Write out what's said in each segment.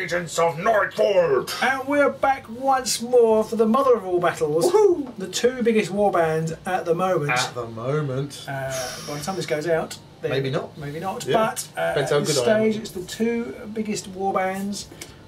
agents of Nightvault! And we're back once more for the mother of all battles. Woohoo! The two biggest warbands at the moment. At the moment. By the time this goes out, Maybe not. Maybe not. Yeah. But at this stage, it's the two biggest warbands,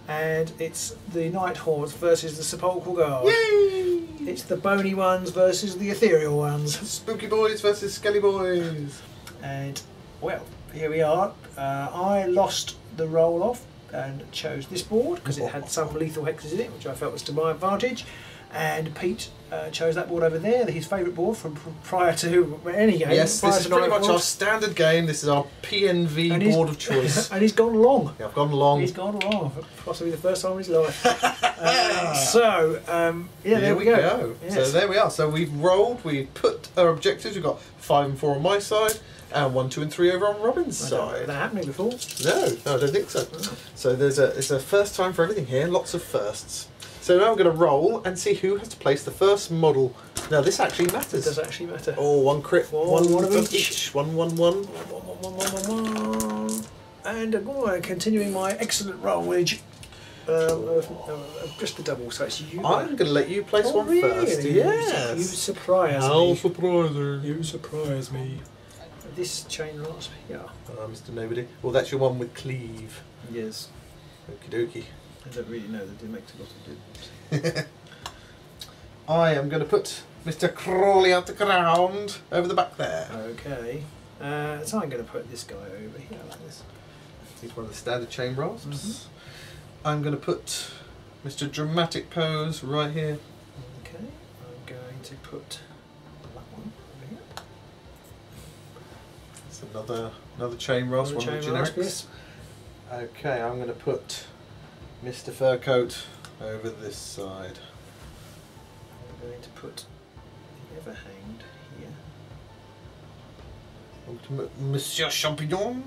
and it's the Nighthaunts versus the Sepulchral Guard. Yay! It's the bony ones versus the ethereal ones. Spooky boys versus skelly boys. And well, here we are. I lost the roll off and chose this board because it had some lethal hexes in it, which I felt was to my advantage. And Pete chose that board over there, his favourite board from prior to any game. Yes, this is pretty much our standard game. This is our PNV board of choice. And he's gone long. Yeah, I've gone long. He's gone long, possibly the first time in his life. Yeah, there we go. Yes. So there we are. So we've rolled, we've put our objectives. We've got 5 and 4 on my side, and 1, 2 and 3 over on Robin's side. That happening before? No, I don't think so. So it's a first time for everything here, lots of firsts. So now I'm going to roll and see who has to place the first model. Now this actually matters. It does actually matter. Oh, 1 crit, one of each. 1, 1, 1. And continuing my excellent rollage. Just the double, so it's you. I'm going to let you place one first. Yes. You surprise me. How surprising. You surprise me. This chain last, yeah. Mr. Nobody. Well, that's your one with cleave. Yes. Okie dokie. I don't really know that it makes a lot of difference. I am going to put Mr. Crawley out the ground over the back there. Okay. So I'm going to put this guy over here like this. He's one of the standard chain rasps. I'm going to put Mr. Dramatic Pose right here. Okay. I'm going to put that one over here. It's another chain rasp, one of the generics. Yes. Okay, I'm going to put Mr. Furcoat over this side. I'm going to put the Everhanged here. Monsieur Champignon.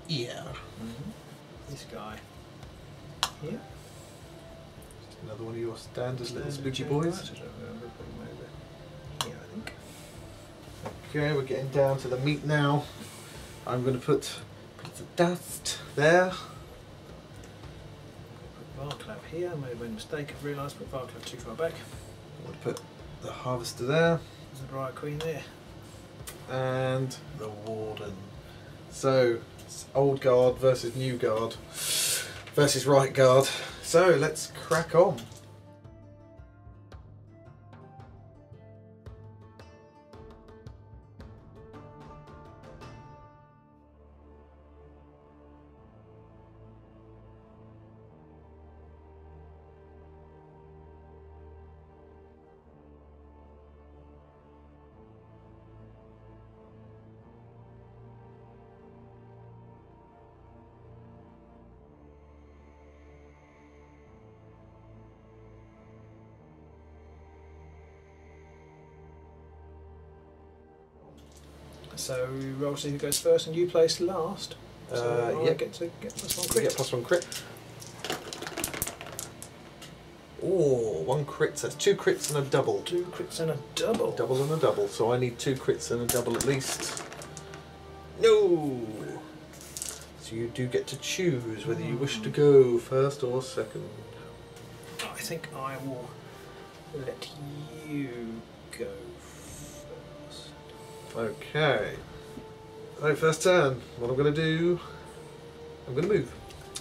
Yeah. This guy here. Just another one of your standard little spooky boys. Here, I think. Okay, we're getting down to the meat now. I'm going to put the dust there. Varclav here, I made a mistake, I've realised I put Varclav too far back. I'm going to put the Harvester there. There's the Briar Queen there. And the Warden. So, it's old guard versus new guard versus right guard. So, let's crack on. So roll see who goes first, and you place last. So I get to get +1 crit. You get +1 crit. Oh, 1 crit. So that's 2 crits and a double. 2 crits and a double. Double and a double. So I need 2 crits and a double at least. No. So you do get to choose whether you wish to go first or second. I think I will let you go first. Okay. Right, first turn. What I'm going to do, I'm going to move.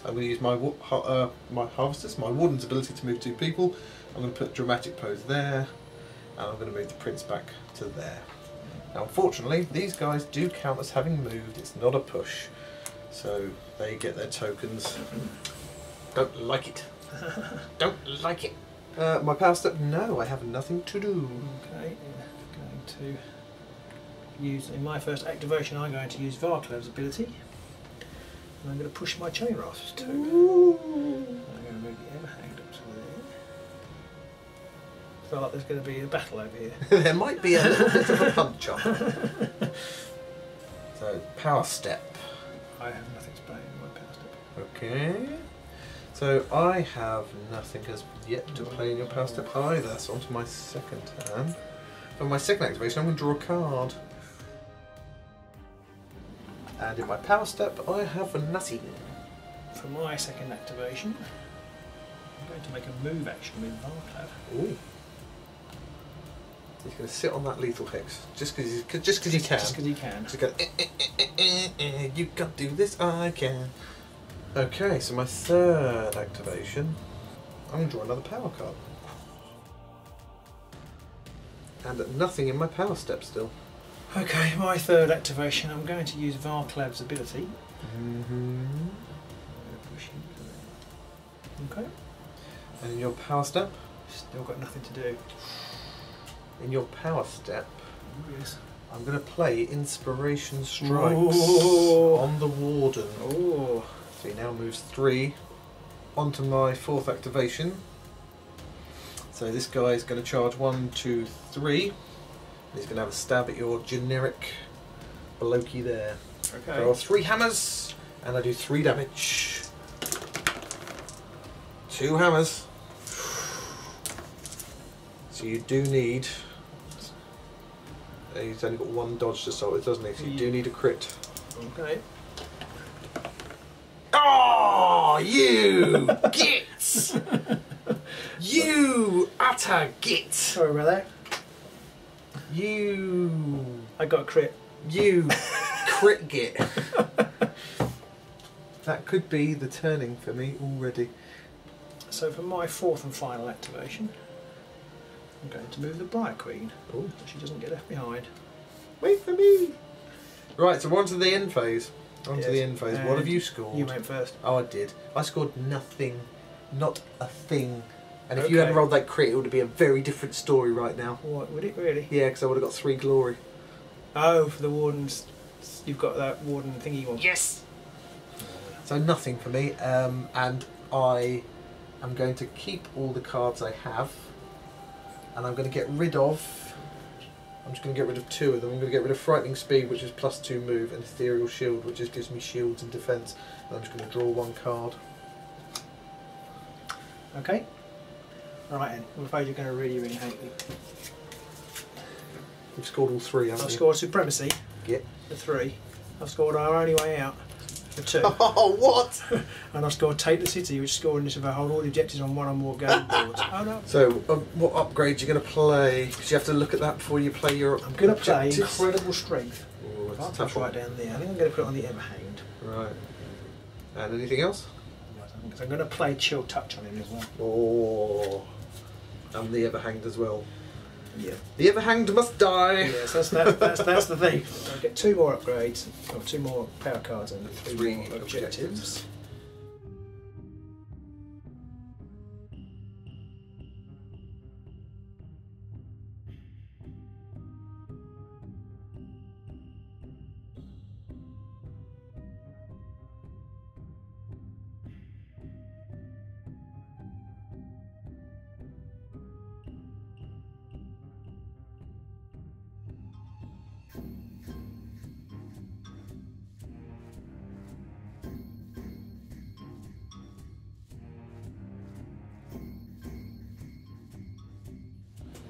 I'm going to use my Harvesters, my Warden's ability to move 2 people. I'm going to put Dramatic Pose there, and I'm going to move the Prince back to there. Now, unfortunately, these guys do count as having moved. It's not a push, so they get their tokens. Don't like it. Don't like it. My power step? No, I have nothing to do. Okay, going to use, in my first activation, I'm going to use Varclav's ability. And I'm going to push my chain rasps too. I'm going to move the Everhanged up to there. Feel like there's going to be a battle over here. There might be a little bit of a punch up. So, power step. I have nothing to play in my power step. Okay. So I have nothing as yet to play in your power step either. So on to my second turn. For my second activation, I'm going to draw a card. And in my power step, I have a nothing. for my second activation, I'm going to make a move action with MacLeod. Ooh. He's going to sit on that lethal hex just because you can. Just because he can. Just go, you can't do this, I can. Okay, so my third activation, I'm going to draw another power card. And nothing in my power step still. Okay, my third activation, I'm going to use MacLeod's ability. Okay. And in your power step? Still got nothing to do. In your power step, Yes. I'm going to play Inspiration Strikes Ooh. on the Warden. Oh. So he now moves 3 onto my fourth activation. So this guy is going to charge 1, 2, 3. He's going to have a stab at your generic blokey there. Okay. So I roll 3 hammers and I do 3 damage. 2 hammers. So you do need. He's only got 1 dodge to start with, doesn't he? So you do need a crit. Okay. Oh, you gits! You utter git! Sorry about that. You. I got a crit. You crit git. That could be the turning for me already. So for my fourth and final activation, I'm going to move the Briar Queen. Oh, So she doesn't get left behind. wait for me! Right, so we're on to the end phase. On to Yes. the end phase. What have you scored? You went first. Oh, I did. I scored nothing. Not a thing. And if you hadn't Okay. rolled that crit, it would be a very different story right now. What, would it really? Yeah, because I would have got 3 glory. Oh, for the Wardens, you've got that Warden thingy one. Yes! So nothing for me. And I am going to keep all the cards I have. And I'm going to get rid of... I'm just going to get rid of 2 of them. I'm going to get rid of Frightening Speed, which is +2 move, and Ethereal Shield, which just gives me shields and defence. And I'm just going to draw 1 card. Okay. Right then, I'm afraid you're going to really hate me. You've scored all 3, haven't I've you? scored Supremacy Get. for 3. I've scored Our Only Way Out for 2. Oh, what? And I've scored Take the City, which is scoring this if I hold all the objectives on 1 or more game boards. Oh no. So, what upgrade are you going to play? Because you have to look at that before you play your I'm going to play objectives. Incredible Strength. Oh, that's a I'll tough right one. down there. I think I'm going to put it on the Everhanged. Right. And anything else? Because I'm going to play Chill Touch on him as well. Oh. And the Everhanged as well. Yeah. The Everhanged must die! Yes, that's the thing. So I get 2 more upgrades, or 2 more power cards and 3 3 more objectives.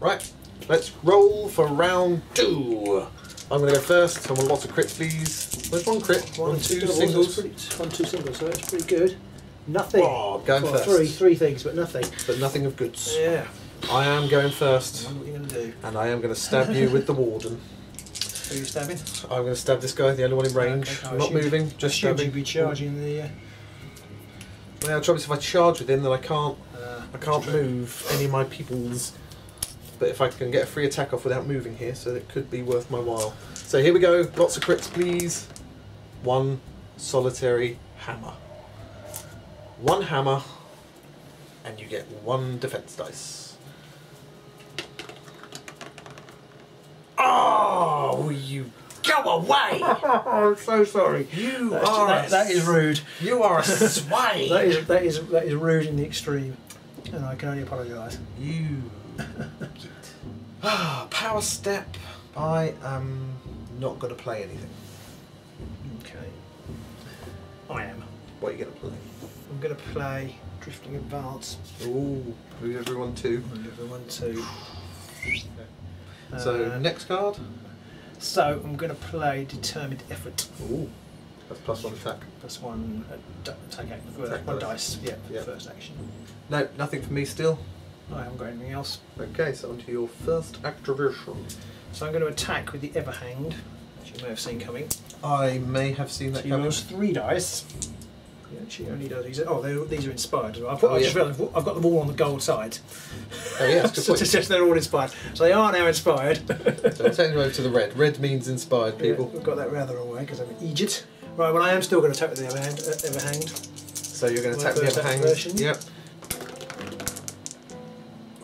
Right, let's roll for round 2. I'm going to go first. I want lots of crits, please. There's 1 crit, 1, 2 doubles, singles. that's 1, 2 singles, so that's pretty good. Nothing. Oh, going Well, first. 3 things, but nothing. But nothing of goods. Yeah. I am going first. I wonder what you're going to do. And I am going to stab you with the Warden. Who are you stabbing? I'm going to stab this guy, the only one in range. Okay, I'm not moving, just Should you stabbing. be charging the... Well, the trouble is if I charge with him, then I can't True. move any of my peoples. But if I can get a free attack off without moving here, so it could be worth my while. So here we go, lots of crits please. 1 solitary hammer. 1 hammer, and you get 1 defense dice. Oh, you go away! I'm so sorry. You are That is rude. You are a swine. That is rude in the extreme, and I can only apologise. You. Power step. I am not going to play anything. Okay. I am. What are you going to play? I'm going to play Drifting Advance. Ooh, move everyone 2. Move everyone 2. So next card. So I'm going to play Determined Effort. Ooh. That's +1 attack. +1 attack act. Attack One dice. dice. Yeah. Yeah. First action. No, nothing for me still. I haven't got anything else. Okay, so onto your first activation. So I'm going to attack with the Everhanged, which you may have seen coming. I may have seen that She coming. rolls 3 dice. Yeah, she only does these. Oh, these are inspired as well. Oh, I just yeah. realised I've got them all on the gold side. Oh yeah, that's a good So point. it's just they're all inspired. So they are now inspired. So I'm taking you over to the red. Red means inspired people. Yeah, we've got that rather away because I'm an Egypt. Right, well I am still going to attack with the Everhanged. So you're going to My attack the first Everhanged. activation. Yep.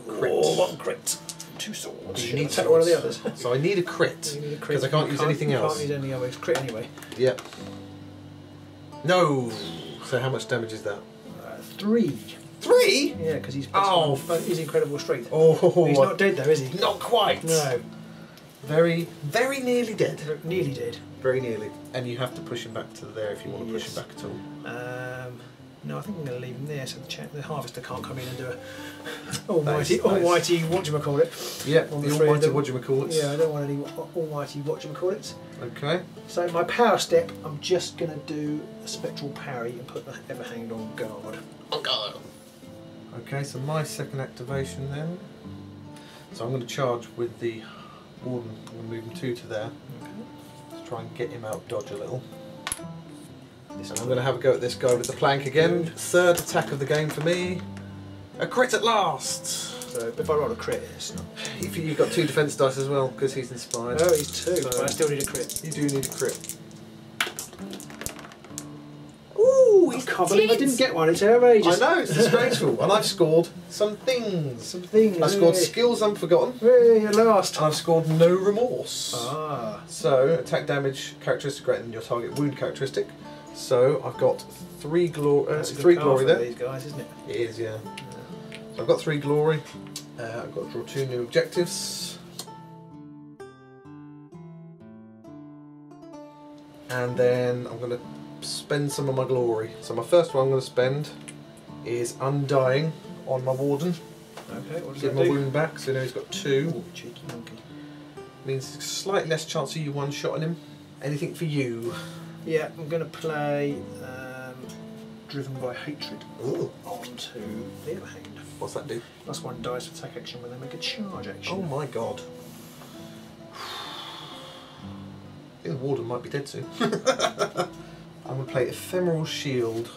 Crit. Oh, what crit. 2 swords. You Should I need attack one of the swords. others? So I need a crit. You need a crit. Because I can't use anything else. You can't use any other. It's crit anyway. Yep. No. So how much damage is that? 3. 3? Yeah, because he's Oh. he's incredible strength. Oh. He's not dead though, is he? Not quite. No. Very, very nearly dead. Nearly dead. Very nearly. And you have to push him back to there if you want to push him Yes. back at all. No, I think I'm going to leave him there so the harvester can't come in and do a Nice. almighty whatchamacallit. Yep, On the the three of almighty them. whatchamacallit. Yeah, I don't want any almighty whatchamacallit. Okay. So my power step, I'm just going to do a spectral parry and put the Everhanged on guard. On guard. Okay, so my second activation then. So I'm going to charge with the Warden. I'm going to move him 2 to there. Okay. To try and get him out dodge a little. And I'm going to have a go at this guy with the plank again. Third attack of the game for me. A crit at last! So if I roll a crit, it's not. If you've got 2 defense dice as well, because he's inspired. Oh, he's 2, So but I still need a crit. You do need a crit. Ooh, I can't believe I didn't get one, it's outrageous. I know, it's disgraceful. And I've scored some things. Some things. I've scored Hey. skills unforgotten. Hey, at last. And I've scored no remorse. Ah. So, attack damage characteristic greater than your target wound characteristic. So, I've got 3 That's a good 3 card glory for there. these guys, isn't it? It is, yeah. So I've got 3 glory. I've got to draw 2 new objectives. And then I'm going to spend some of my glory. So my first one I'm going to spend is Undying on my Warden. Okay, what does Get that my do? wound back, so now he's got 2. Ooh, cheeky monkey. Means slightly less chance of you one-shotting him. Anything for you? Yeah, I'm going to play Driven by Hatred Ooh. onto the Everhanged. What's that do? Plus 1 dice attack action when they make a charge action. Oh my god. I think the Warden might be dead soon. I'm going to play Ephemeral Shield,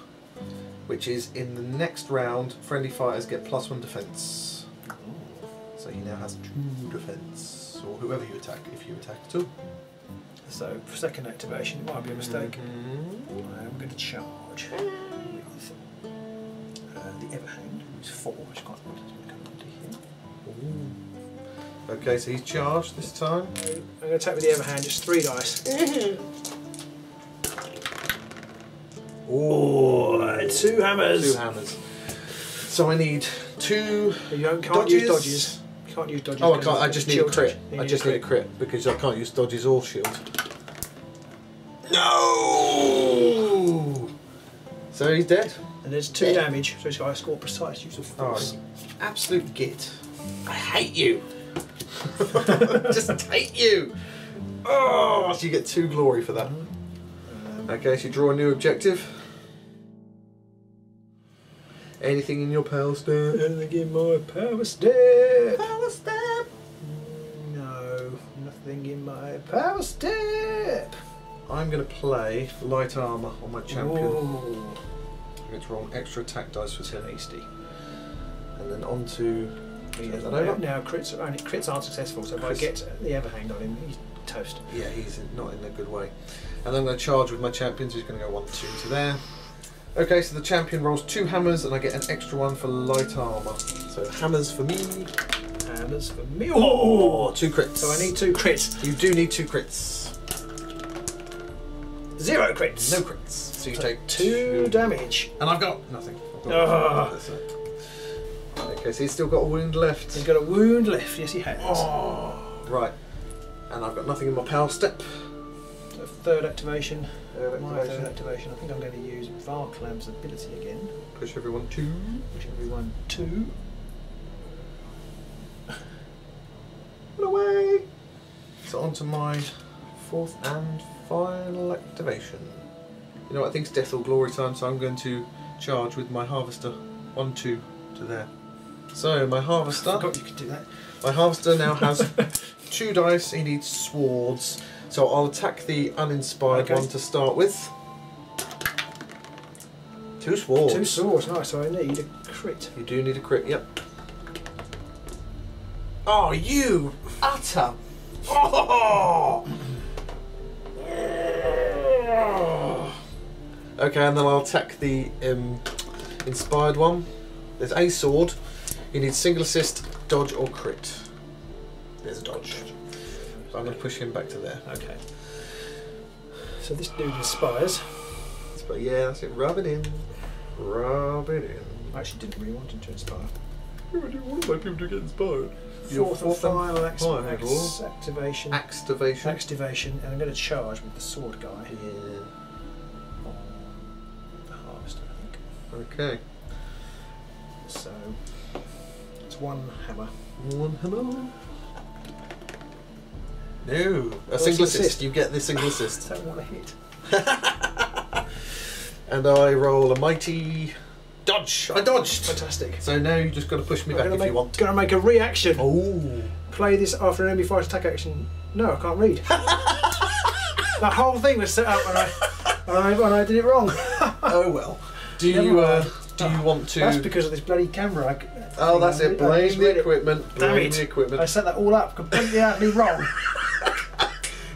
which is in the next round, friendly fighters get +1 defense. So he now has 2 defense, or whoever you attack, if you attack at all. So, for second activation, it might be a mistake. Mm-hmm. I'm going to charge with the Everhanged, who's 4, which is quite good. It's going to come into here. Okay, so he's charged this time. I'm going to attack with the Everhand, just 3 dice. Oh, 2 hammers. 2 hammers. So I need 2 You can't dodges. use dodges. You can't use dodges. Oh, I because can't. I it's just need a shield crit. touch. You I just need a crit because I can't use dodges or shield. No. So he's dead. And there's 2 damage, so he's got to score precise use of force. Oh, absolute git. I hate you. Just hate you. Oh, so you get 2 glory for that. Okay, so you draw a new objective. Anything in your power step? Anything in my power step? Power step. No, nothing in my power step. I'm going to play light armor on my champion. Ooh. I'm going to roll an extra attack dice for him. Tasty. And then on to... Now crits aren't successful, so if I get the Everhanged on him, he's toast. Yeah, he's not in a good way. And then I'm going to charge with my champions, who's going to go 1, 2 to there. Okay, so the champion rolls 2 hammers, and I get an extra 1 for light armor. So hammers for me. Hammers for me. Oh, 2 crits. So I need 2 crits. You do need 2 crits. 0 crits. No crits. So you take 2 damage. And I've got nothing. I've got Oh. Okay, so he's still got a wound left. He's got a wound left. Yes, he has. Oh. Right. And I've got nothing in my power step. So third activation. Third My activation. third activation. I think I'm going to use Varklam's ability again. Push everyone 2. Push everyone 2. Put away. So on to my 4th and final activation. You know what, I think it's death or glory time, so I'm going to charge with my harvester. 1, 2 to there. So my harvester. I forgot you could do that. My harvester now has 2 dice. He needs swords. So I'll attack the uninspired one to start with. 2 swords. 2 swords, nice. So I need a crit. You do need a crit, yep. Oh, you utter. Oh! Okay, and then I'll attack the inspired one. There's a sword. You need single assist, dodge, or crit. There's a dodge. So I'm going to push him back to there. Okay. So this dude inspires. But yeah, that's it. Rub it in. Rub it in. I actually didn't really want him to inspire. I do want my people to get inspired. Fourth and final activation. Activation, and I'm going to charge with the sword guy. Yeah. The harvester, I think. Okay. So it's 1 hammer. 1 hammer. No, a single assist. You get the single assist. I don't want to hit. And I roll a mighty dodge. I dodged. Fantastic. So now you just got to push me back if you want. Going to make a reaction. Oh. Play this after an enemy fighter's attack action. No, I can't read. That whole thing was set up and I did it wrong. Oh well. Do you want to? That's because of this bloody camera. Oh, that's it. Blame the equipment. Blame the equipment. I set that all up completely utterly wrong.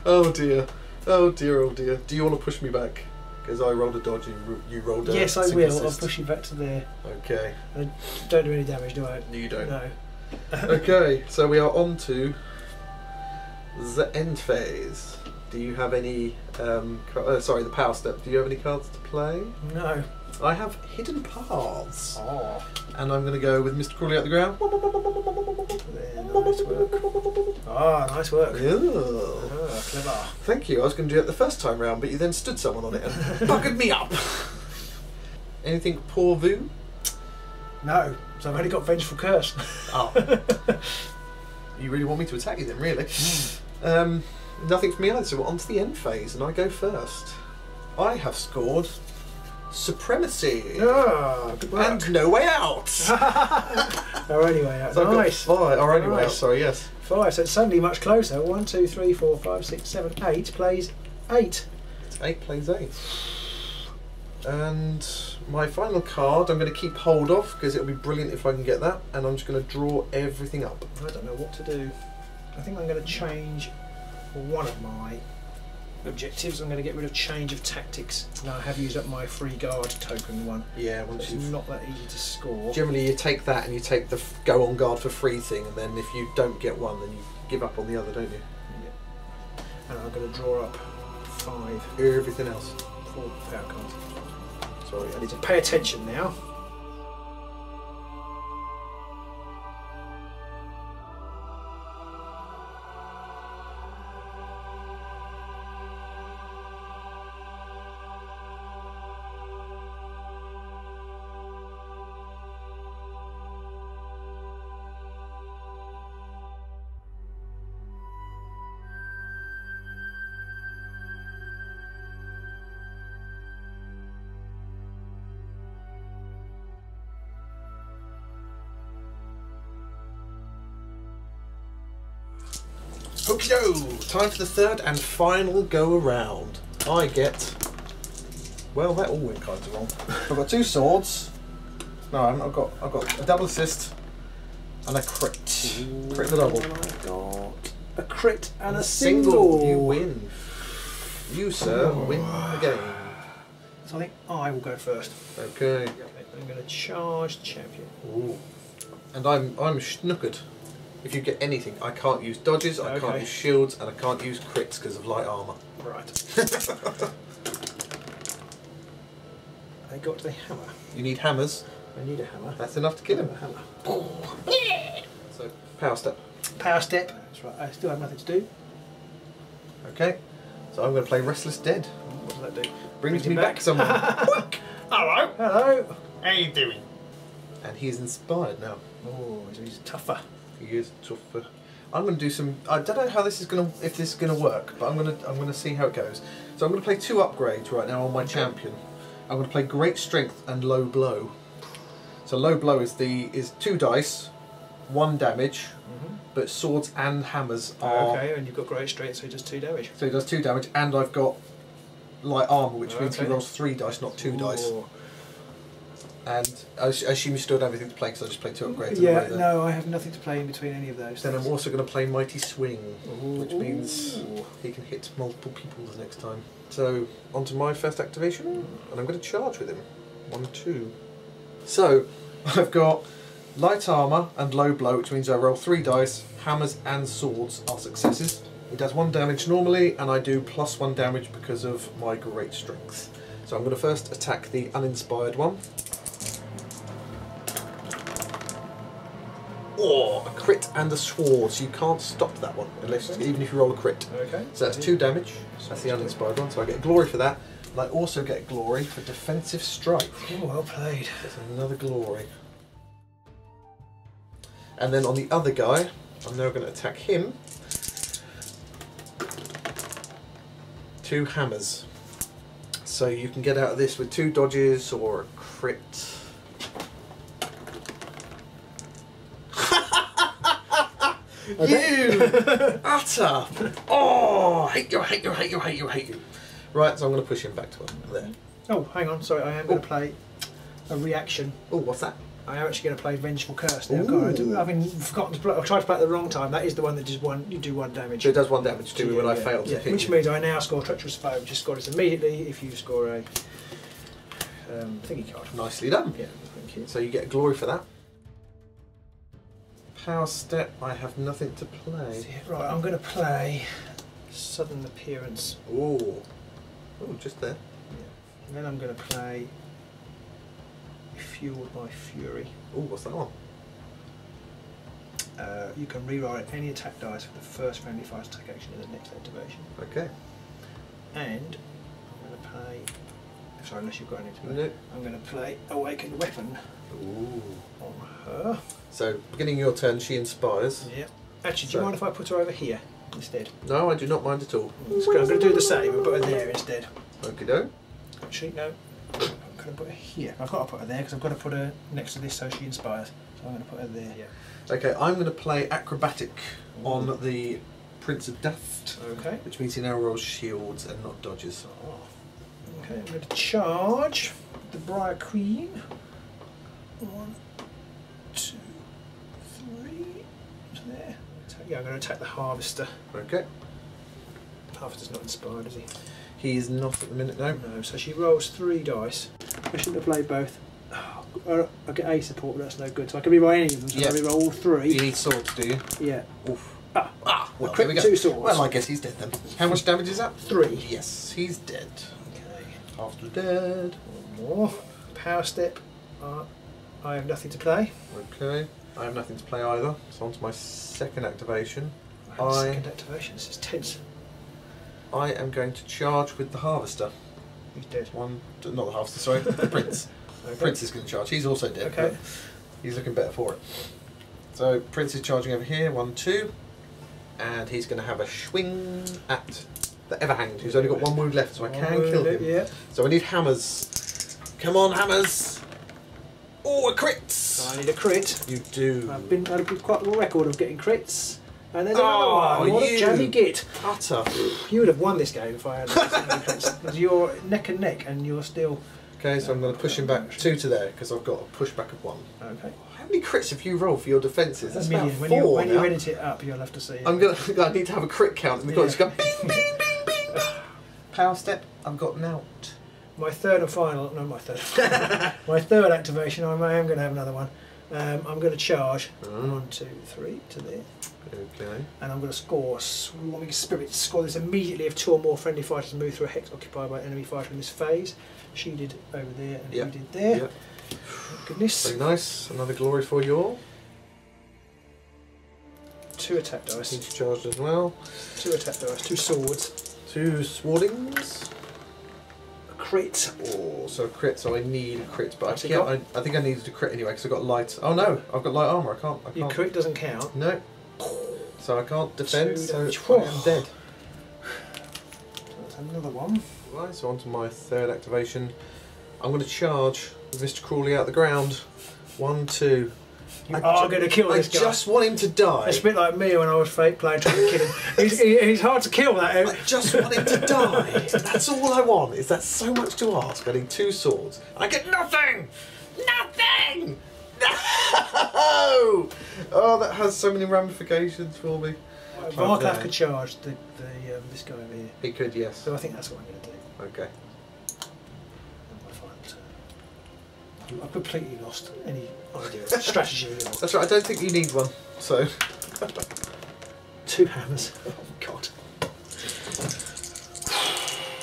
Oh dear. Oh dear. Oh dear. Do you want to push me back? Because I rolled a dodge and you rolled a Yes, I single will. assist. I'll push you back to there. Okay. I don't do any damage, do I? You don't. No. Okay, so we are on to the end phase. Do you have any, sorry, the power step. Do you have any cards to play? No. I have hidden paths. Oh. And I'm going to go with Mr. Crawley out the ground. There, nice work. Ah, nice work. Yeah. Ah, clever. Thank you. I was going to do it the first time round, but you then stood someone on it and buggered me up. Anything pour vu? No. So I've only got Vengeful Curse. Oh. You really want me to attack you then, really? Nothing for me either, so we're on to the end phase, and I go first. I have scored Supremacy. Ah, good work. And No Way Out. Our only way out. So Nice. Our only way out, Nice. sorry, yes. 5, so it's suddenly much closer. 1, 2, 3, 4, 5, 6, 7, 8 plays 8. It's 8 plays 8. And my final card I'm going to keep hold of because it'll be brilliant if I can get that, and I'm just going to draw everything up. I don't know what to do. I think I'm going to change one of my objectives. I'm going to get rid of Change of Tactics. Now I have used up my free guard token one. Yeah, So once it's you've... not that easy to score. Generally you take that and you take the go on guard for free thing, and then if you don't get one then you give up on the other, don't you? Yeah. And I'm going to draw up 5. Everything else. 4 power cards. Sorry, I need to pay attention now. Okie-do! Time for the third and final go around. I get... Well, that all went kind of wrong. I've got 2 swords. No, I haven't. I've got a double assist and a crit. Crit the double. I've got a crit and a Single. single. You win. You, sir, win the game. So I think I will go first. Okay. I'm going to charge the champion. Ooh. And I'm snookered. If you get anything, I can't use dodges, I can't use shields, and I can't use crits because of light armour. Right. I got the hammer. You need hammers. I need a hammer. That's enough to kill him. A hammer. So, power step. Power step. That's right. I still have nothing to do. Okay. So I'm going to play Restless Dead. What does that do? Brings me back someone. Hello. Hello. How you doing? And he's inspired now. Oh, so he's tougher. He is tougher. I'm going to do some. I don't know how this is going to, if this is going to work, but I'm going to see how it goes. So I'm going to play 2 upgrades right now on my champion. I'm going to play Great Strength and Low Blow. So Low Blow is 2 dice, 1 damage, but swords and hammers are. Okay, and you've got Great Strength, so he does 2 damage. So he does 2 damage, and I've got light armour, which means he rolls 3 dice, not 2 dice. And I assume you still don't have anything to play because I just played 2 upgrades. Yeah, no, I have nothing to play in between any of those. Then I'm also going to play Mighty Swing, which means he can hit multiple people the next time. So, onto my first activation, and I'm going to charge with him. 1, 2. So, I've got light armour and low blow, which means I roll 3 dice. Hammers and swords are successes. He does 1 damage normally, and I do +1 damage because of my great strength. So I'm going to first attack the uninspired one. Oh, a crit and a sword, so you can't stop that one, unless even if you roll a crit. Okay. So that's 2 damage. That's the uninspired one, so I get glory for that. And I also get glory for defensive strike. Oh, well played. That's another glory. And then on the other guy, I'm now going to attack him. 2 hammers. So you can get out of this with 2 dodges or a crit. You utter! Oh, hate you, hate you, hate you, hate you, hate you. Right, so I'm going to push him back to there. Oh, hang on, sorry, I am going to play a reaction. Oh, what's that? I am actually going to play Vengeful Curse now. God, I've forgotten to play. I tried to play it at the wrong time. That is the one that you do 1 damage. So it does 1 damage to me when I fail to hit which you. means I now score Treacherous Foe, which scores immediately if you score a thingy card. Nicely done. Yeah, thank you. So you get glory for that. Power Step, I have nothing to play. Right, I'm going to play Sudden Appearance. Oh, just there. Yeah. And then I'm going to play Fueled by Fury. Oh, what's that one? You can rewrite any attack dice for the first friendly fight attack action in the next activation. Okay. And I'm going to play. Sorry, unless you've got anything to play. No. I'm going to play Awakened Weapon Ooh. on her. So, beginning your turn, she inspires. Yeah. Actually, do you mind if I put her over here instead? No, I do not mind at all. I'm going to do the same and put her there instead. Okie doke. Actually, no. I'm going to put her here. I've got to put her there because I've got to put her next to this so she inspires. So I'm going to put her there. Yeah. Okay, I'm going to play Acrobatic on the Prince of Death. Okay. Which means he now rolls shields and not dodges. Oh. Okay, I'm going to charge the Briar Queen. 1, 2, 3. There. Yeah, I'm going to attack the Harvester. Okay. Harvester's not inspired, is he? He is not at the minute, no. No, so she rolls 3 dice. I shouldn't have played both. Oh, I get A support, but that's no good. So I can reroll any of them, so I reroll all 3. You need swords, do you? Yeah. Oof. Well, there we go. 2 swords. Well, I guess he's dead then. How much damage is that? 3. Yes, he's dead. Okay. After dead. 1 more. Power Step. I have nothing to play. Okay. I have nothing to play either. So on to my second activation. Second activation. This is tense. I am going to charge with the Harvester. He's dead. Not the Harvester, sorry, the Prince. Okay. Prince is going to charge. He's also dead. Okay. He's looking better for it. So Prince is charging over here. 1, 2, and he's going to have a swing at the Everhanged, who's only got 1 wound left, so I can kill him. Yeah. So I need hammers. Come on, hammers! Oh, a crit! I need a crit. You do. I've had quite a record of getting crits. And there's another one. What a jammy git. Utter. You would have won this game if I had crits. Because you're neck and neck and you're still... Okay, so I'm going to push him back 2 to there, because I've got a pushback of 1. Okay. How many crits have you rolled for your defences? That's about 4 When now. you edit it up, you'll have to see it. I need to have a crit count, and the guys go bing, bing, bing, bing, bing. Power Step, I've got an out. My third activation, I am going to have another one. I'm going to charge 1, 2, 3 to there. Okay. And I'm going to score Swarming Spirits. Score this immediately if 2 or more friendly fighters move through a hex occupied by an enemy fighter in this phase. She did over there and he did there. Yep. Oh, goodness. Very nice. Another glory for you all. 2 attack dice. He's charged as well. 2 attack dice. 2 swords. 2 swordings. A crit. Oh, so a crit. So I need a crit, but What's I he can't. got? I think I needed a crit anyway because I got light. Oh no, I've got light armour. I can't. Your crit doesn't count. No. so I can't defend, 2 so damage. I am dead. So that's another one. Right, so on to my third activation. I'm going to charge with Mr. Crawley out the ground. 1, 2. You are going to kill this guy. I just want him to die. It's a bit like me when I was fake playing trying to kill him. He's hard to kill, that. I just want him to die. That's all I want. Is that so much to ask? I need 2 swords. I get nothing. Nothing. No. Oh, that has so many ramifications for me. Varkav could charge this guy over here. He could, yes. So I think that's what I'm going to do. Okay. I've completely lost any idea of strategy. That's right. I don't think you need one. So. 2 hammers. Oh God.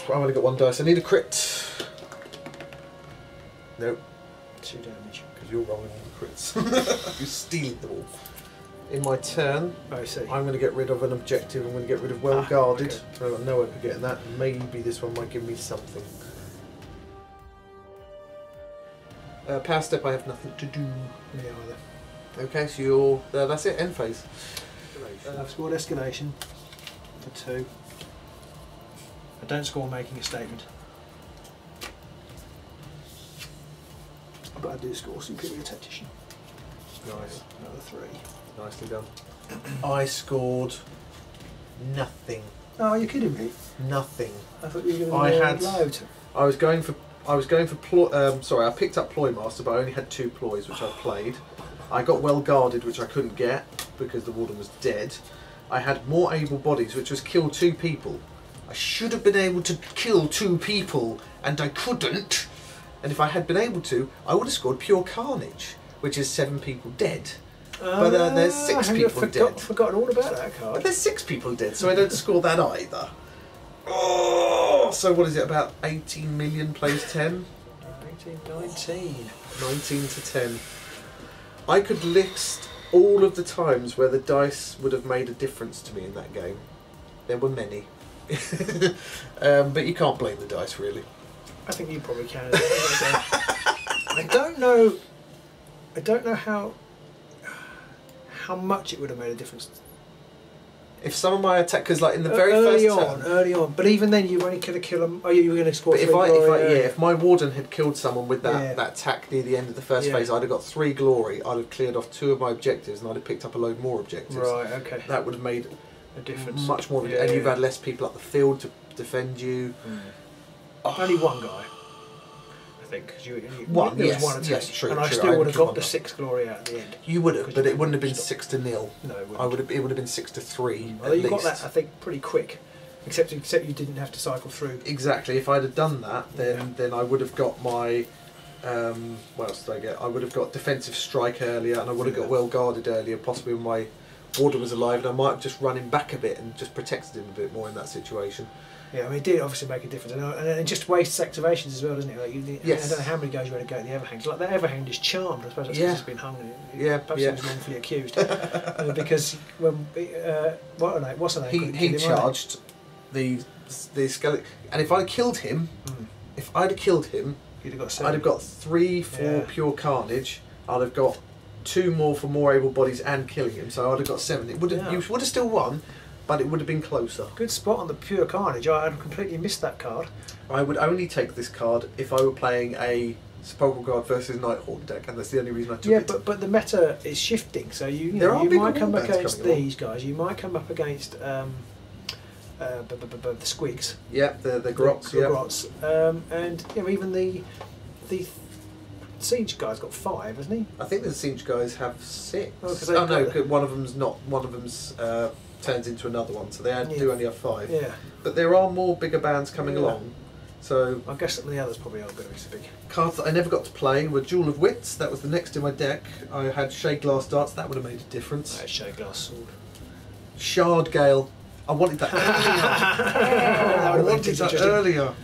I've only got 1 dice. I need a crit. Nope. 2 damage. Because you're rolling all the crits. You're stealing them all. In my turn, I see. I'm going to get rid of an objective. I'm going to get rid of well guarded. Okay. So I've got no hope of getting that. Maybe this one might give me something. Power step, I have nothing to do. Me either. Okay, so you're that's it. End phase. I've scored escalation for 2. I don't score making a statement. But I do score superior tactician. Nice. Another 3. Nicely done. I scored nothing. Oh, you're kidding me? Nothing. I thought you were going to load. I was going for sorry, I picked up Ploy Master, but I only had 2 ploys, which I played. I got well guarded, which I couldn't get because the Warden was dead. I had more able bodies, which was kill 2 people. I should have been able to kill 2 people, and I couldn't. And if I had been able to, I would have scored pure carnage, which is 7 people dead. But there's 6 people dead. I've forgotten all about that card. But there's 6 people dead, so I don't score that either. Oh, so what is it, about 18 million plays 10? 19. 19 to 10. I could list all of the times where the dice would have made a difference to me in that game. There were many. But you can't blame the dice, really. I think you probably can. I don't know how much it would have made a difference. If some of my attack, because like in the very early first on, turn, early on, but even then you only could have killed them. Oh, you were going to score. But if my Warden had killed someone with that attack near the end of the first phase, I'd have got 3 glory. I'd have cleared off 2 of my objectives, and I'd have picked up a load more objectives. Right. Okay. That would have made a difference. Much more, and you've had less people up the field to defend you. Oh. Only 1 guy. I think. Cause one, there yes, was 1 attack, yes, true. and I true. still would have got the 6 glory out at the end. You would have, but it wouldn't have been 6 to 0. No, it wouldn't. It would have been 6 to 3. Well, you got that, I think, pretty quick. Except you didn't have to cycle through. Exactly. If I'd have done that, then I would have got my. What else did I get? I would have got defensive strike earlier, and I would have got well guarded earlier. Possibly when my Warden was alive, and I might have just run him back a bit and just protected him a bit more in that situation. Yeah, I mean, it did obviously make a difference, and it just wastes activations as well, doesn't it? Like yes. I don't know how many guys you had to go to the Everhand. Like the Everhand is charmed. I suppose that's because it's been hung. Perhaps he was wrongfully accused because when what's her name? He charged the skeleton, and if I'd killed him, you'd have got 7. I'd have got 3 for pure carnage. I'd have got 2 more for more able bodies and killing him, so I'd have got 7. It would have, you would have still won. But it would have been closer. Good spot on the pure carnage. I had completely missed that card. I would only take this card if I were playing a Sepulchral Guard versus Nighthaunt deck, and that's the only reason I took it. Yeah, but the meta is shifting, so you might come up against these guys. You might come up against the squigs. Yeah, the grots. The grots. And even the siege guy's got 5, hasn't he? I think the siege guys have 6. Oh no, one of them's not. One of them's. Turns into another one, so they do only have 5. Yeah. But there are more bigger bands coming along, so I guess some of the others probably aren't going to be so big. Cards that I never got to play were Jewel of Wits. That was the next in my deck. I had Shade Glass Darts. That would have made a difference. I had Shade Glass Sword. Shard Gale. I wanted that earlier. I wanted that earlier.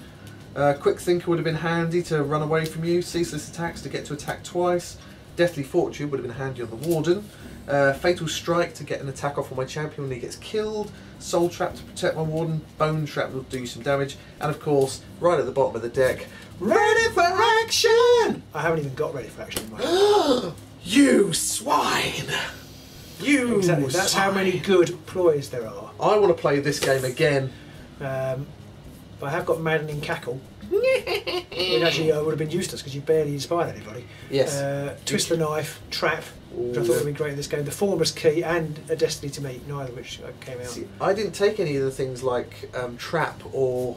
Quick Thinker would have been handy to run away from you. Ceaseless Attacks to get to attack twice. Deathly Fortune would have been handy on the Warden. Fatal Strike to get an attack off on my champion when he gets killed. Soul Trap to protect my Warden. Bone Trap will do some damage. And of course, right at the bottom of the deck, Ready for Action! I haven't even got Ready for Action in my You swine! You. Exactly. That's how many good ploys there are. I want to play this game again. But I have got maddening cackle. Which actually would have been useless because you barely inspired anybody. Yes. Twist the knife, trap, which I thought would have been great in this game. The formless key and a destiny to meet, neither of which came out. See, I didn't take any of the things like trap or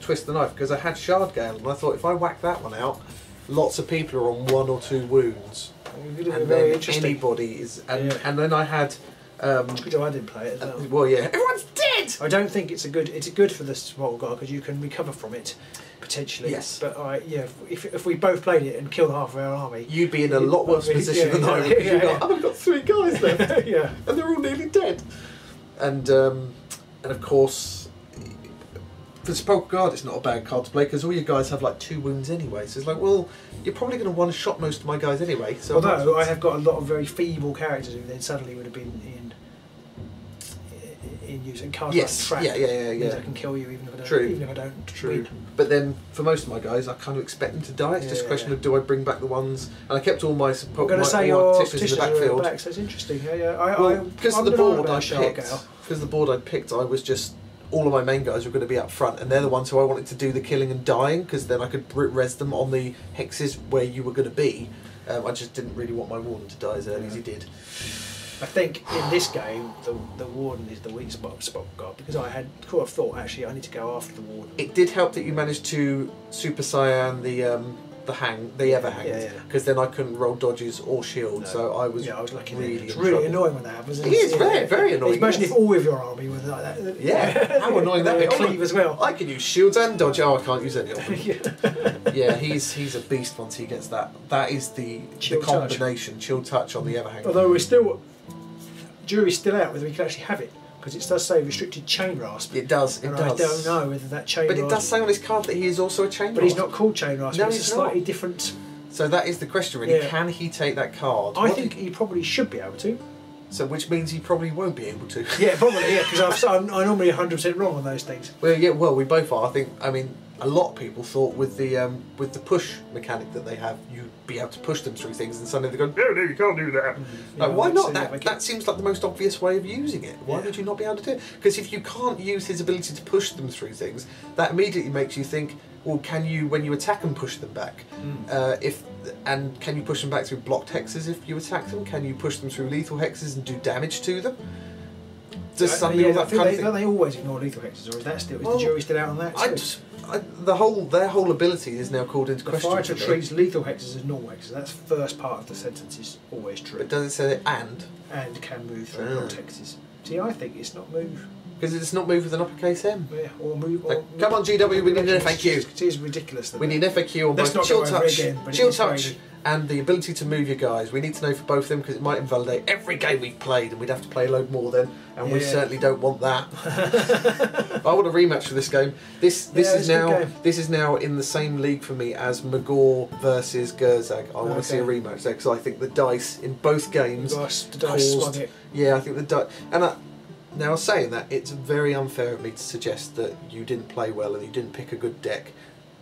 twist the knife because I had shard gale, and I thought if I whack that one out, lots of people are on 1 or 2 wounds, and then anybody is. And then I had. Good job I didn't play it as well. Well, yeah, everyone's dead. I don't think it's good for the Sepulchral Guard because you can recover from it potentially. Yes. But if we both played it and killed half of our army, you'd be in a lot worse position than I would. I've got 3 guys left. Yeah. And they're all nearly dead. And of course, for the Sepulchral Guard, it's not a bad card to play because all your guys have like 2 wounds anyway. So it's like, well, you're probably going to one-shot most of my guys anyway. So although I have got a lot of very feeble characters who then suddenly would have been in use, and cards like trap. Yeah. I can kill you even if I don't. True. Even if I don't. True. Win. But then for most of my guys, I kind of expect them to die. It's just a question of do I bring back the ones, and I kept all my I'm going to say your petitioners in the backfield. Back, so it's interesting. Because of the board I picked, I was just all of my main guys were going to be up front, and they're the ones who I wanted to do the killing and dying, because then I could res them on the hexes where you were going to be. I just didn't really want my Warden to die as early as he did. I think in this game the Warden is the weak spot of Sepulchral Guard, because I had sort of thought actually I need to go after the Warden. It did help that you managed to Super Saiyan the ever hanged, because then I couldn't roll dodges or shield, so I was lucky. Really it's really annoying when that happens. It is very annoying. Imagine if all of your army were like that. Yeah, how annoying that would be. Cleave as well. I can use shields and dodge. Oh, I can't use any of them. Yeah, he's a beast once he gets that. That is the combination chill touch on the Everhang. Although jury's still out whether we can actually have it, because it does say restricted chain rasp. It does. I don't know whether that chain. But it does say on his card that he is also a chain rasp. But he's not called chain rasp. No, it's he's a slightly different. So that is the question, really. Yeah. Can he take that card? I think he probably should be able to. So, which means he probably won't be able to. Yeah, probably. Yeah, because I'm normally 100% wrong on those things. Well, yeah. Well, we both are. I mean, a lot of people thought with the push mechanic that they have, you'd be able to push them through things, and suddenly they go, no, you can't do that. Like, why not? That seems like the most obvious way of using it. Why would you not be able to do it? Because if you can't use his ability to push them through things, that immediately makes you think, well, can you, when you attack them, push them back? And can you push them back through blocked hexes if you attack them? Can you push them through lethal hexes and do damage to them? Does suddenly all that kind of thing? Don't they always ignore lethal hexes, or is that still? Is the jury still out on that? Their whole ability is now called into question. The fighter treats lethal hexes as normal hexes. That's the first part of the sentence is always true. But does it say and can move through blocked hexes? See, I think it's not move. Because it's not move with an uppercase M. Yeah, or move. Come on, GW, we need an FAQ. It is ridiculous. We need an FAQ on both chill touch, and the ability to move your guys. We need to know for both of them, because it might invalidate every game we've played, and we'd have to play a load more then, and we certainly don't want that. I want a rematch for this game. This is now in the same league for me as Magor versus Gerzag. I want to see a rematch there, because I think the dice in both games the dice swung it. Yeah, I think the dice. And now, saying that, it's very unfair of me to suggest that you didn't play well and you didn't pick a good deck,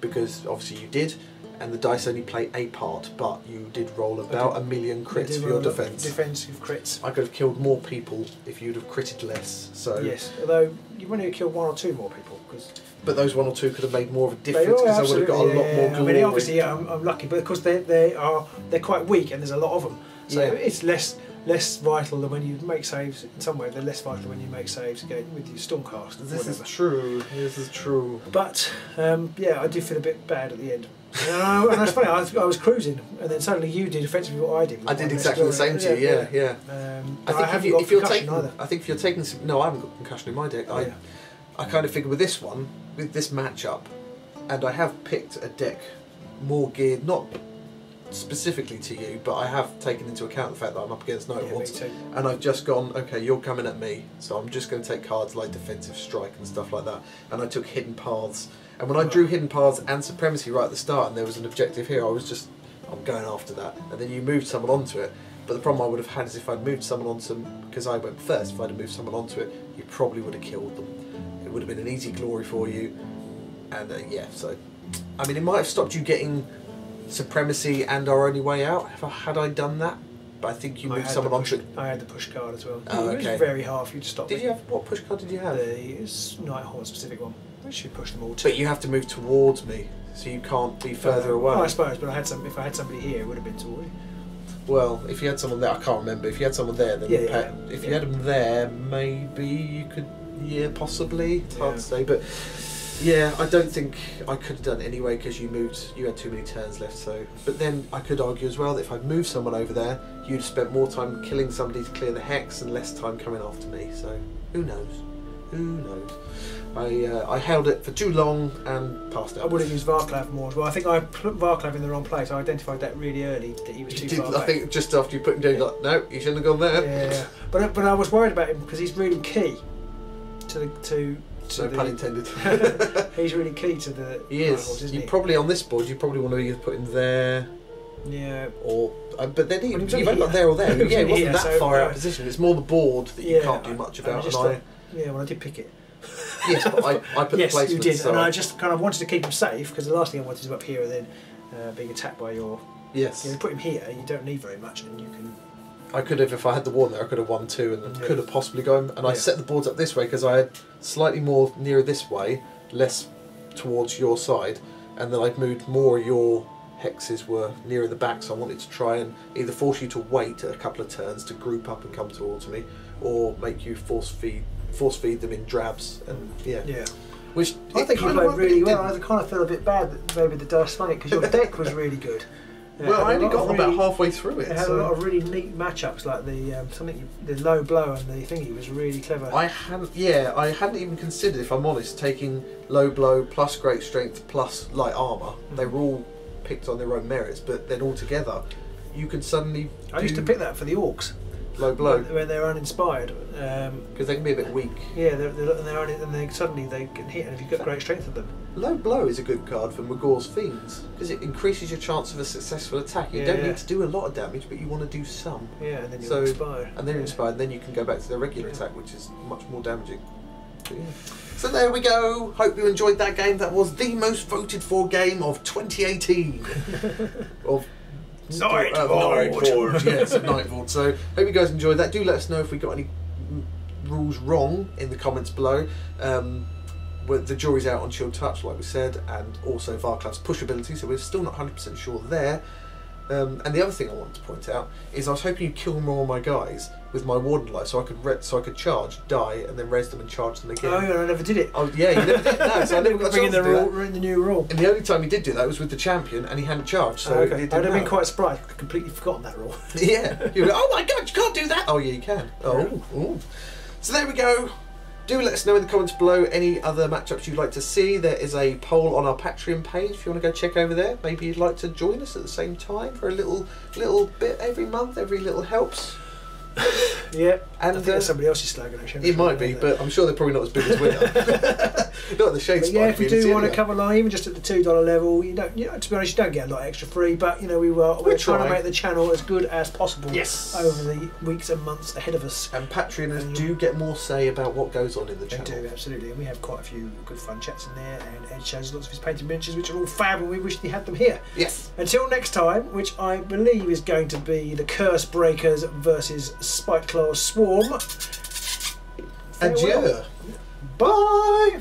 because obviously you did, and the dice only play a part, but you did roll about 1 million crits for your defence. Defensive crits. I could have killed more people if you'd have critted less. So yes, although you would have killed 1 or 2 more people. But those 1 or 2 could have made more of a difference, because I would have got a lot more glory. I mean, obviously, I'm lucky, but of course they're quite weak, and there's a lot of them. So it's less vital than when you make saves. In some way, they're less vital when you make saves again with your Stormcast. This is true. This is true. But I do feel a bit bad at the end. And it's funny. I was cruising, and then suddenly you did effectively what I did. I did exactly the same to you. Yeah. I think if you're taking some, no, I haven't got concussion in my deck. I kind of figured with this one, with this matchup, and I have picked a deck more geared not specifically to you, but I have taken into account the fact that I'm up against Nighthaunts, and I've just gone, okay, you're coming at me, so I'm just going to take cards like Defensive Strike and stuff like that, and I took Hidden Paths, and when I drew Hidden Paths and Supremacy right at the start, and there was an objective here, I'm going after that, and then you moved someone onto it, but the problem I would have had is if I'd moved someone onto, because I went first, if I'd have moved someone onto it, you probably would have killed them. It would have been an easy glory for you, and so, I mean, it might have stopped you getting Supremacy and Our Only Way Out had I done that, but I think you moved someone onto. I had the push card as well. Oh, It okay. was very hard for you to stop. Did you have what push card did you have? The Nighthaunts specific one, which should push them all to. But you have to move towards me, so you can't be further away. Oh, I suppose, but if I had somebody here, it would have been toward you. Well, if you had someone there, I can't remember. If you had someone there, then if you had them there, maybe you could, possibly. It's hard to say, but yeah, I don't think I could have done it anyway because you had too many turns left. So, but then I could argue as well that if I'd moved someone over there, you'd have spent more time killing somebody to clear the hex and less time coming after me. So, who knows? Who knows? I held it for too long and passed out. I would have used Varclav more as well. I think I put Varclav in the wrong place. I identified that really early that he was too far back. I think just after you put him down, you're like, no, you shouldn't have gone there. Yeah, but I was worried about him because he's really key to the. No pun intended. He's really key to the. He is. Rivals, isn't you he? probably on this board. You probably want to either put him there. Yeah. Or but then Well, you've only got there or there. Yeah, it wasn't here, that so, far out of position. It's more the board that you can't do much about. Well, I did pick it. Yes, but I put the placement. You did, so and I just kind of wanted to keep him safe because the last thing I wanted is him up here and then being attacked by your. Yes. You put him here, you don't need very much, and you can. I could have, if I had the Warden there, I could have won 2 and could have possibly gone. And I set the boards up this way because I had slightly more nearer this way, less towards your side, and then I'd moved more. Your hexes were nearer the back, so I wanted to try and either force you to wait a couple of turns to group up and come towards me, or make you force feed them in drabs. And yeah. Which I think you played really well. I kind of feel a bit bad that maybe the dice spun it because your deck was really good. Well, I only got about halfway through it. It had a lot of really neat matchups, like the low blow and the thingy was really clever. I hadn't even considered, if I'm honest, taking low blow plus great strength plus light armour. They were all picked on their own merits, but then all together, you could suddenly. I used to pick that for the orcs. Low blow when they're uninspired, because they can be a bit weak. Yeah, suddenly they can hit, and if you've got great strength of them. Low blow is a good card for Magor's Fiends because it increases your chance of a successful attack. You don't need to do a lot of damage, but you want to do some. Yeah, and then you're inspired. And then you're inspired, and then you can go back to the regular attack, which is much more damaging. But so there we go. Hope you enjoyed that game. That was the most voted for game of 2018. of Nightvault. Yes, Nightvault. So hope you guys enjoyed that. Do let us know if we got any rules wrong in the comments below. The jury's out on Shield Touch, like we said, and also Varclav's push ability, so we're still not 100% sure there. And the other thing I wanted to point out is I was hoping you'd kill more of my guys with my Warden life, so I could charge, die, and then res them and charge them again. Oh yeah, I never did it. Oh yeah, you never did. No, so I never got a chance to do that. The new rule. And the only time he did do that was with the champion, and he hadn't charged. So I'd have been quite surprised. I'd completely forgotten that rule. Yeah. You'd be like, oh my god, you can't do that. Oh yeah, you can. Oh. So there we go. Do let us know in the comments below any other matchups you'd like to see. There is a poll on our Patreon page if you want to go check over there. Maybe you'd like to join us at the same time for a little bit every month. Every little helps. Yeah, and I think that's somebody else's slogan actually. It might be, but I'm sure they're probably not as big as we are. Not the Shade Spy. Yeah, if you do want to come along, even just at the $2 level, to be honest, you don't get a lot extra free. But we're trying to make the channel as good as possible. Yes. Over the weeks and months ahead of us. And Patreoners do get more say about what goes on in the channel. They do, absolutely, and we have quite a few good fun chats in there. And Ed shows lots of his painted miniatures, which are all fab, and we wish he had them here. Yes. Until next time, which I believe is going to be the Curse Breakers versus Spikeclaw Swarm. Adieu. Bye.